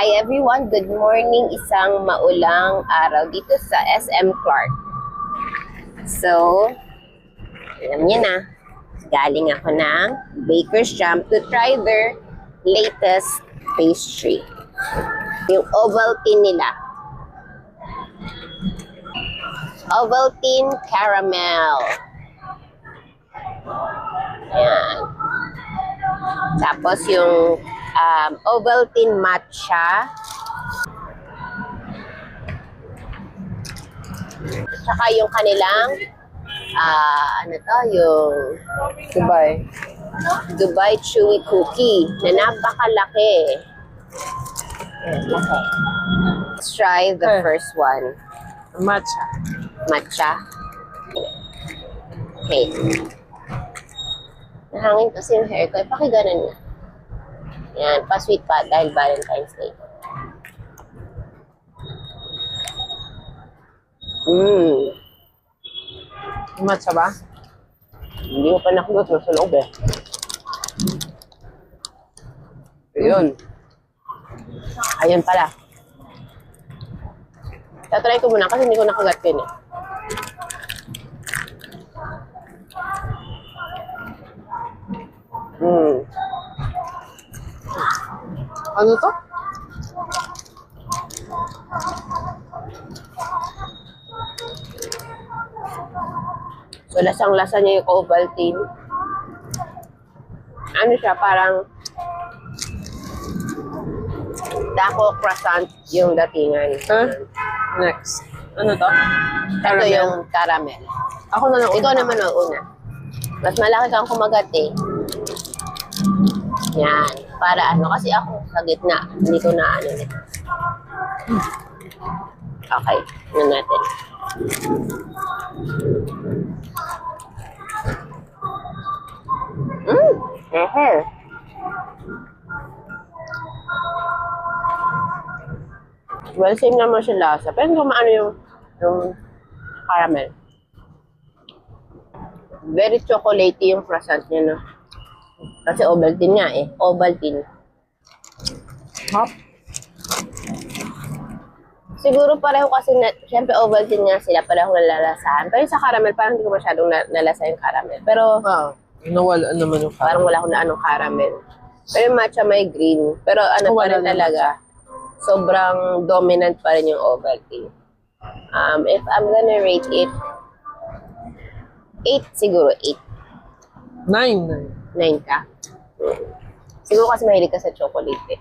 Hi everyone, good morning. Isang maulang araw dito sa SM Clark. So, alam niyo na, galing ako ng Baker's Jam to try their latest pastry. Yung Ovaltine nila. Ovaltine Caramel. Ayan. Tapos yung Ovaltine Matcha. Tsaka yung kanilang yung Dubai Chewy Cookie na napakalaki. Ayan, laki. Let's try the first one. Matcha. Matcha. Okay. Nahangin kasi yung hair ko. Pakiganan na. Yan, pa-sweet pa dahil Valentine's Day. Matcha ba? Hindi ko pa nakulot. Nasa loob eh. Ayun. Ayun pala. Tatry ko muna kasi hindi ko nakagat yun eh. Ano to? So, lasang-lasa niya yung Ovaltine. Ano siya, parang Daco croissant yung datingan. Next. Ano to? Ito yung caramel. Ako na lang. Ikaw naman ang una. Mas malaki kang kumagat eh. Yan. Para ano, kasi ako sa gitna. Hindi ko na ano nito. Okay. Ano natin. Ehe. Well, same naman siya lasa. Pero hindi ko maano yung caramel. Very chocolatey yung croissant niya, no? Kasi Ovaltine nga eh. Ovaltine. Hop. Siguro pareho kasi, syempre Ovaltine nga sila, pareho nalalasahan. Pero sa caramel, parang hindi ko masyadong nalasa yung caramel. Pero Nawala naman yung parang wala akong na anong caramel. Pero yung matcha may green. Pero ano pa rin talaga, sobrang dominant pa rin yung Ovaltine. If I'm gonna rate it, 8 siguro, 8. 9. 9 ka. Siguro kasi mahilig ka sa chocolate eh.